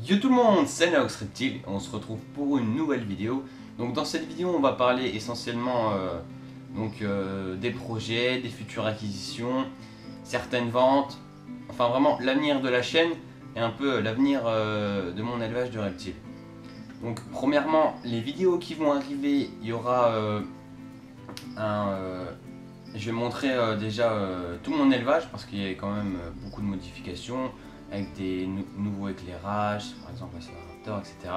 Yo tout le monde, c'est Naox Reptile, on se retrouve pour une nouvelle vidéo. Donc dans cette vidéo on va parler essentiellement des projets, des futures acquisitions, certaines ventes, enfin vraiment l'avenir de la chaîne et un peu l'avenir de mon élevage de reptiles. Donc premièrement, les vidéos qui vont arriver, il y aura je vais montrer déjà tout mon élevage parce qu'il y a quand même beaucoup de modifications avec des nouveaux éclairages, par exemple la Raptor, etc.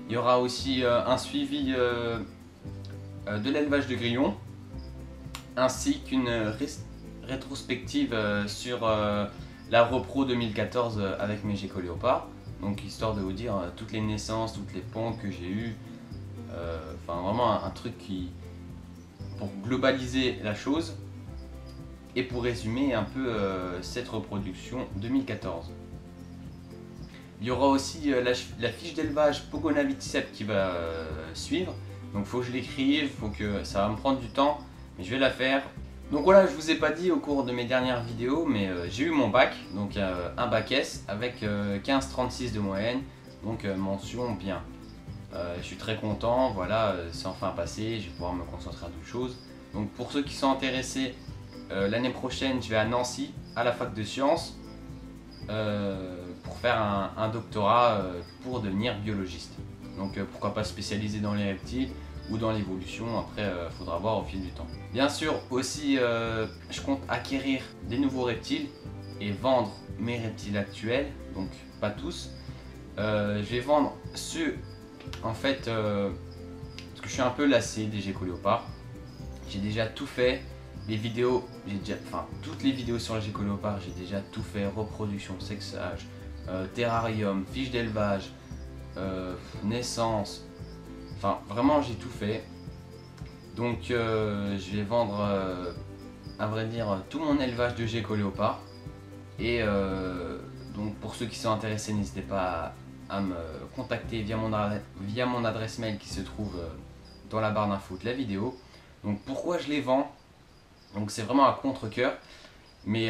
Il y aura aussi un suivi de l'élevage de grillons ainsi qu'une rétrospective sur la repro 2014 avec mes geckos léopards. Donc histoire de vous dire toutes les naissances, toutes les pontes que j'ai eues. Enfin vraiment un truc qui pour globaliser la chose et pour résumer un peu cette reproduction 2014. Il y aura aussi la fiche d'élevage Pogonavicep qui va suivre. Donc il faut que je l'écrive, ça va me prendre du temps, mais je vais la faire. Donc voilà, je vous ai pas dit au cours de mes dernières vidéos, mais j'ai eu mon bac, donc un bac S avec 15,36 de moyenne, donc mention bien. Je suis très content, voilà, c'est enfin passé, je vais pouvoir me concentrer à d'autres choses. Donc pour ceux qui sont intéressés, l'année prochaine je vais à Nancy, à la fac de sciences, pour faire un doctorat pour devenir biologiste. Donc pourquoi pas spécialiser dans les reptiles ou dans l'évolution, après il faudra voir au fil du temps. Bien sûr aussi je compte acquérir des nouveaux reptiles et vendre mes reptiles actuels, donc pas tous. Je vais vendre ceux en fait parce que je suis un peu lassé des geckos léopards. J'ai déjà tout fait. Les vidéos, toutes les vidéos sur les geckos léopards, j'ai déjà tout fait, reproduction, sexage, terrarium, fiche d'élevage, naissance, enfin vraiment j'ai tout fait. Donc je vais vendre à vrai dire tout mon élevage de geckos léopards. Et donc pour ceux qui sont intéressés, n'hésitez pas à me contacter via mon adresse mail qui se trouve dans la barre d'infos de la vidéo. Donc pourquoi je les vends? Donc c'est vraiment à contre-cœur, mais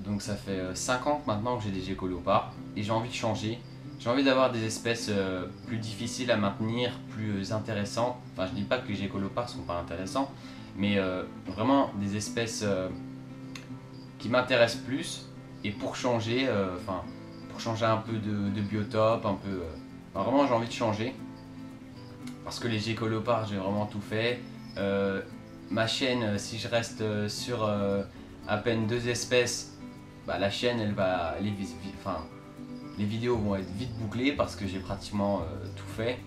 donc ça fait 5 ans maintenant que j'ai des geckos léopards et j'ai envie de changer. J'ai envie d'avoir des espèces plus difficiles à maintenir, plus intéressantes. Enfin je dis pas que les geckos léopards sont pas intéressants, mais vraiment des espèces qui m'intéressent plus. Et pour changer, pour changer un peu de biotope, un peu, vraiment j'ai envie de changer. Parce que les geckos léopards j'ai vraiment tout fait. Ma chaîne, si je reste sur à peine 2 espèces, bah, la chaîne les vidéos vont être vite bouclées parce que j'ai pratiquement tout fait.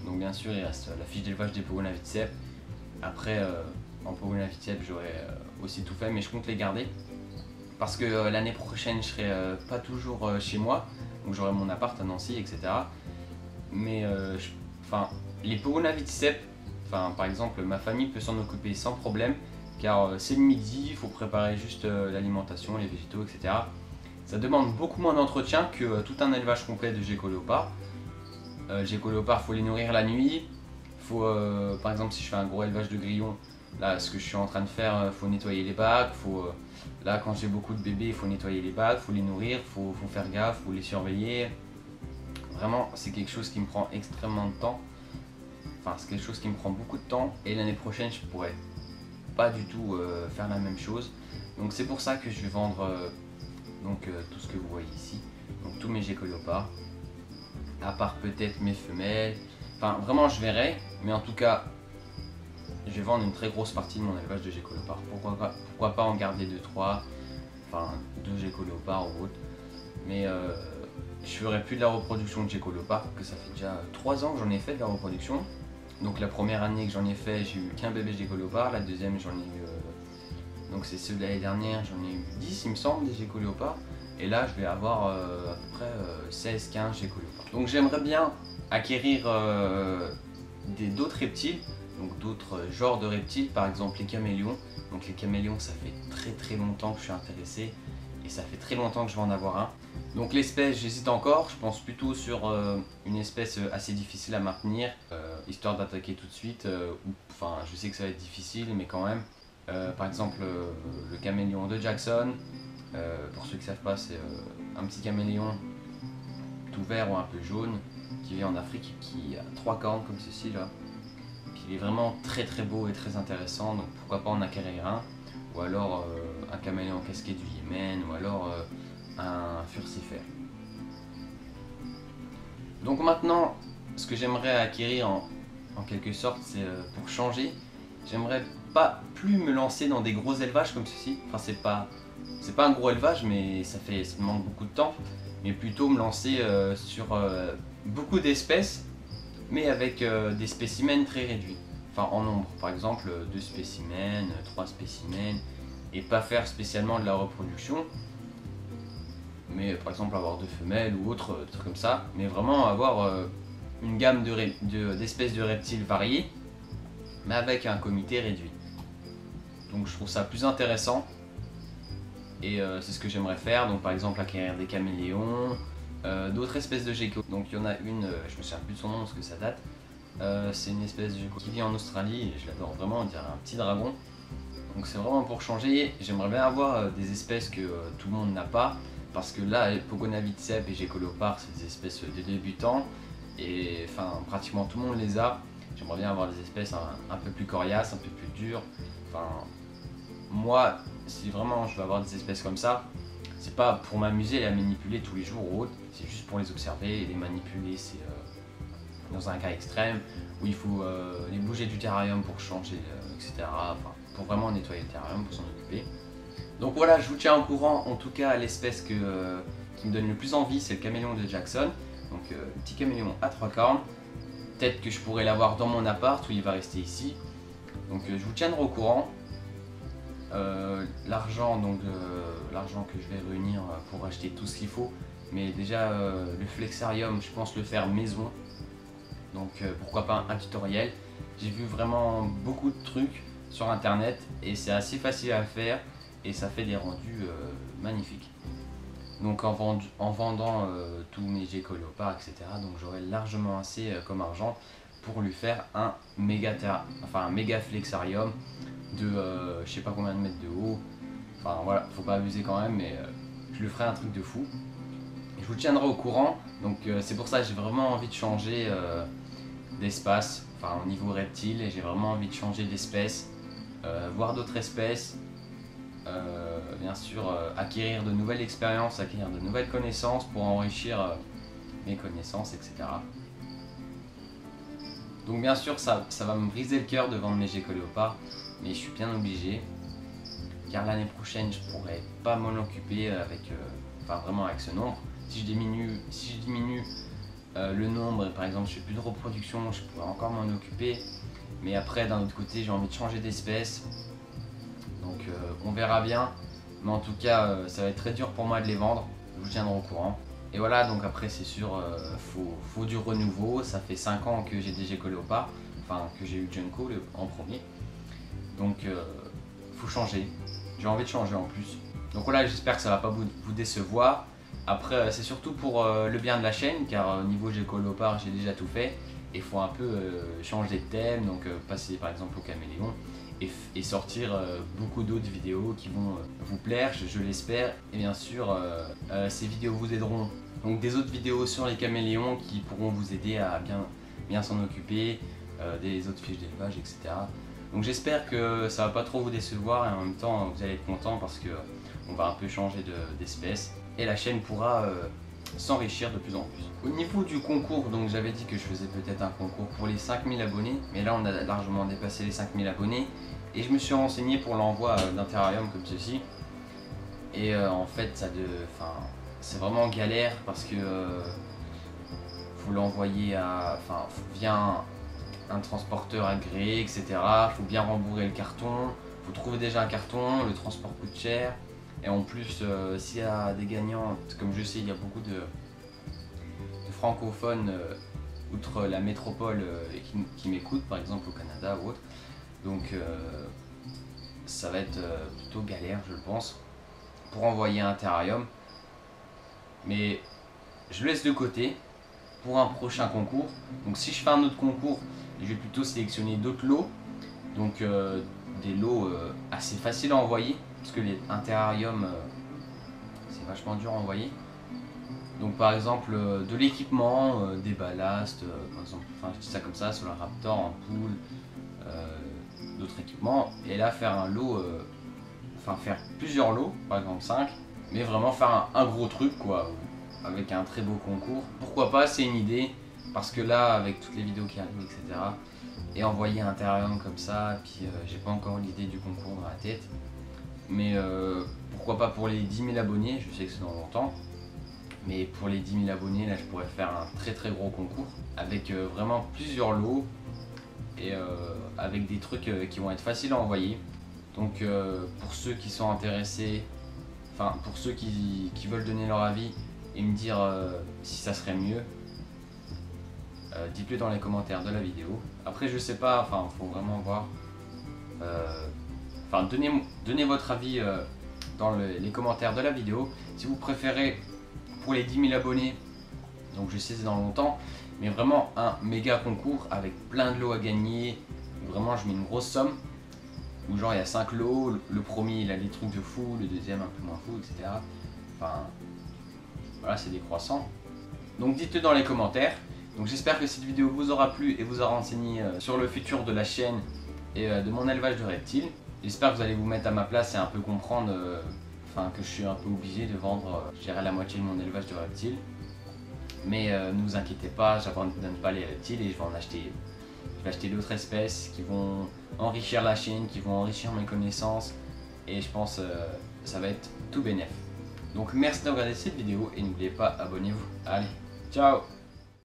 Donc bien sûr il reste la fiche d'élevage des Pogonavicep. Après en Pogonavicep j'aurai aussi tout fait, mais je compte les garder. Parce que l'année prochaine je serai pas toujours chez moi, donc j'aurai mon appart à Nancy, etc. Mais les Pogonavicep, par exemple, ma famille peut s'en occuper sans problème, car c'est le midi, il faut préparer juste l'alimentation, les végétaux, etc. Ça demande beaucoup moins d'entretien que tout un élevage complet de geckos léopards. Geckos léopards, il faut les nourrir la nuit. Par exemple, si je fais un gros élevage de grillons, là, ce que je suis en train de faire, il faut nettoyer les bacs. Là, quand j'ai beaucoup de bébés, il faut nettoyer les bacs, il faut les nourrir, il faut faire gaffe, il faut les surveiller. Vraiment, c'est quelque chose qui me prend extrêmement de temps. Enfin, c'est quelque chose qui me prend beaucoup de temps et l'année prochaine, je pourrais pas du tout faire la même chose. Donc c'est pour ça que je vais vendre tout ce que vous voyez ici. Donc tous mes geckos léopards, à part peut-être mes femelles. Enfin, vraiment, je verrai. Mais en tout cas, je vais vendre une très grosse partie de mon élevage de geckos léopards. Pourquoi pas en garder 2-3, enfin 2 geckos léopards ou autre. Mais je ferai plus de la reproduction de geckos léopards, que ça fait déjà 3 ans que j'en ai fait de la reproduction. Donc la première année que j'en ai fait, j'ai eu qu'un bébé geckos léopards. La deuxième, j'en ai eu, donc c'est ceux de l'année dernière, j'en ai eu 10 il me semble, des geckos léopards. Et là, je vais avoir à peu près 16-15 geckos léopards. Donc j'aimerais bien acquérir d'autres reptiles, donc d'autres genres de reptiles, par exemple les caméléons. Donc les caméléons, ça fait très longtemps que je suis intéressé et ça fait très longtemps que je vais en avoir un. Donc l'espèce, j'hésite encore, je pense plutôt sur une espèce assez difficile à maintenir, histoire d'attaquer tout de suite. Enfin, je sais que ça va être difficile, mais quand même. Par exemple, le caméléon de Jackson. Pour ceux qui ne savent pas, c'est un petit caméléon tout vert ou un peu jaune, qui vit en Afrique, qui a 3 cornes comme ceci là. Puis il est vraiment très beau et très intéressant, donc pourquoi pas en acquérir un, ou alors un caméléon casqué du Yémen, ou alors un furcifère. Donc maintenant, ce que j'aimerais acquérir en quelque sorte, c'est pour changer, j'aimerais pas plus me lancer dans des gros élevages comme ceci. Enfin, c'est pas un gros élevage, mais ça demande beaucoup de temps. Mais plutôt me lancer sur beaucoup d'espèces, mais avec des spécimens très réduits. Enfin, en nombre, par exemple 2 spécimens, 3 spécimens, et pas faire spécialement de la reproduction, mais par exemple avoir 2 femelles ou autre truc comme ça, mais vraiment avoir une gamme d'espèces de reptiles variées, mais avec un comité réduit. Donc je trouve ça plus intéressant, et c'est ce que j'aimerais faire. Donc par exemple acquérir des caméléons, d'autres espèces de geckos. Donc il y en a une, je me souviens plus de son nom parce que ça date, c'est une espèce de gecko qui vit en Australie, et je l'adore vraiment, on dirait un petit dragon. Donc c'est vraiment pour changer. J'aimerais bien avoir des espèces que tout le monde n'a pas, parce que là Pogonavicep et Gecko-Léopard c'est des espèces de débutants, et enfin pratiquement tout le monde les a. J'aimerais bien avoir des espèces un peu plus coriaces, un peu plus dures. Enfin, moi, si vraiment je veux avoir des espèces comme ça, c'est pas pour m'amuser et à manipuler tous les jours ou autre, c'est juste pour les observer et les manipuler. C'est dans un cas extrême où il faut les bouger du terrarium pour changer, etc. Enfin, pour vraiment nettoyer le terrarium, pour s'en occuper. Donc voilà, je vous tiens au courant. En tout cas, l'espèce qui me donne le plus envie, c'est le caméléon de Jackson. Donc petit caméléon à 3 cornes. Peut-être que je pourrais l'avoir dans mon appart ou il va rester ici. Donc je vous tiendrai au courant. L'argent que je vais réunir pour acheter tout ce qu'il faut. Mais déjà le flexarium, je pense le faire maison. Donc pourquoi pas un tutoriel. J'ai vu vraiment beaucoup de trucs sur internet et c'est assez facile à faire et ça fait des rendus magnifiques. Donc en vendant tous mes Gecko-Léopard, etc. Donc j'aurai largement assez comme argent pour lui faire un méga flexarium de je sais pas combien de mètres de haut. Enfin voilà, faut pas abuser quand même, mais je lui ferai un truc de fou. Je vous tiendrai au courant. Donc c'est pour ça que j'ai vraiment envie de changer d'espace, enfin au niveau reptile, et j'ai vraiment envie de changer d'espèce, voir d'autres espèces. Bien sûr acquérir de nouvelles expériences, acquérir de nouvelles connaissances pour enrichir mes connaissances, etc. Donc bien sûr ça va me briser le cœur de vendre mes Gecko-Léopard, mais je suis bien obligé, car l'année prochaine je pourrais pas m'en occuper avec, vraiment avec ce nombre. Si je diminue le nombre, et par exemple je fais plus de reproduction, je pourrais encore m'en occuper, mais après d'un autre côté j'ai envie de changer d'espèce. Donc on verra bien, mais en tout cas ça va être très dur pour moi de les vendre, je vous tiendrai au courant. Et voilà, donc après c'est sûr, faut du renouveau. Ça fait 5 ans que j'ai des Gecko-Léopard, enfin que j'ai eu Junko en premier. Donc faut changer, j'ai envie de changer en plus. Donc voilà, j'espère que ça va pas vous décevoir. Après c'est surtout pour le bien de la chaîne, car au niveau Gecko-Léopard j'ai déjà tout fait. Et il faut un peu changer de thème, donc passer par exemple au caméléon. Et sortir beaucoup d'autres vidéos qui vont vous plaire, je l'espère. Et bien sûr, ces vidéos vous aideront. Donc des autres vidéos sur les caméléons qui pourront vous aider à bien s'en occuper, des autres fiches d'élevage, etc. Donc j'espère que ça va pas trop vous décevoir, et en même temps vous allez être content parce que on va un peu changer d'espèce. Et la chaîne pourra s'enrichir de plus en plus. Au niveau du concours, donc j'avais dit que je faisais peut-être un concours pour les 5000 abonnés, mais là on a largement dépassé les 5000 abonnés, et je me suis renseigné pour l'envoi d'un terrarium comme ceci, et en fait c'est vraiment galère parce que faut l'envoyer via un transporteur agréé, etc. Faut bien rembourrer le carton, faut trouver déjà un carton, le transport coûte cher. Et en plus, s'il y a des gagnants, comme je sais, il y a beaucoup de francophones outre la métropole qui m'écoutent, par exemple au Canada ou autre. Donc ça va être plutôt galère, je pense, pour envoyer un terrarium. Mais je laisse de côté pour un prochain concours. Donc si je fais un autre concours, je vais plutôt sélectionner d'autres lots. Donc des lots assez faciles à envoyer, parce que un terrarium c'est vachement dur à envoyer. Donc par exemple de l'équipement, des ballasts, par exemple, enfin je dis ça comme ça, sur la Raptor en pool, d'autres équipements, et là faire un lot, enfin faire plusieurs lots, par exemple 5, mais vraiment faire un gros truc quoi, avec un très beau concours. Pourquoi pas, c'est une idée, parce que là avec toutes les vidéos qui arrivent, etc. Et envoyer un terrarium comme ça, puis j'ai pas encore l'idée du concours dans la tête. Mais pourquoi pas pour les 10 000 abonnés, je sais que c'est dans longtemps. Mais pour les 10 000 abonnés, là je pourrais faire un très gros concours avec vraiment plusieurs lots et avec des trucs qui vont être faciles à envoyer. Donc pour ceux qui sont intéressés, enfin pour ceux qui veulent donner leur avis et me dire si ça serait mieux, dites-le dans les commentaires de la vidéo. Après je sais pas, enfin faut vraiment voir. Enfin donnez votre avis dans les commentaires de la vidéo. Si vous préférez pour les 10 000 abonnés, donc je sais c'est dans longtemps, mais vraiment un méga concours avec plein de lots à gagner, où vraiment je mets une grosse somme, où genre il y a 5 lots, le premier il a des trucs de fou, le deuxième un peu moins fou, etc. Enfin voilà, c'est décroissant. Donc dites-le dans les commentaires. Donc j'espère que cette vidéo vous aura plu et vous aura renseigné sur le futur de la chaîne et de mon élevage de reptiles. J'espère que vous allez vous mettre à ma place et un peu comprendre que je suis un peu obligé de vendre, je dirais, la moitié de mon élevage de reptiles. Mais ne vous inquiétez pas, j'abandonne pas les reptiles et je vais en acheter. Je vais acheter d'autres espèces qui vont enrichir la chaîne, qui vont enrichir mes connaissances. Et je pense que ça va être tout bénef. Donc merci d'avoir regardé cette vidéo et n'oubliez pas, abonnez-vous. Allez, ciao!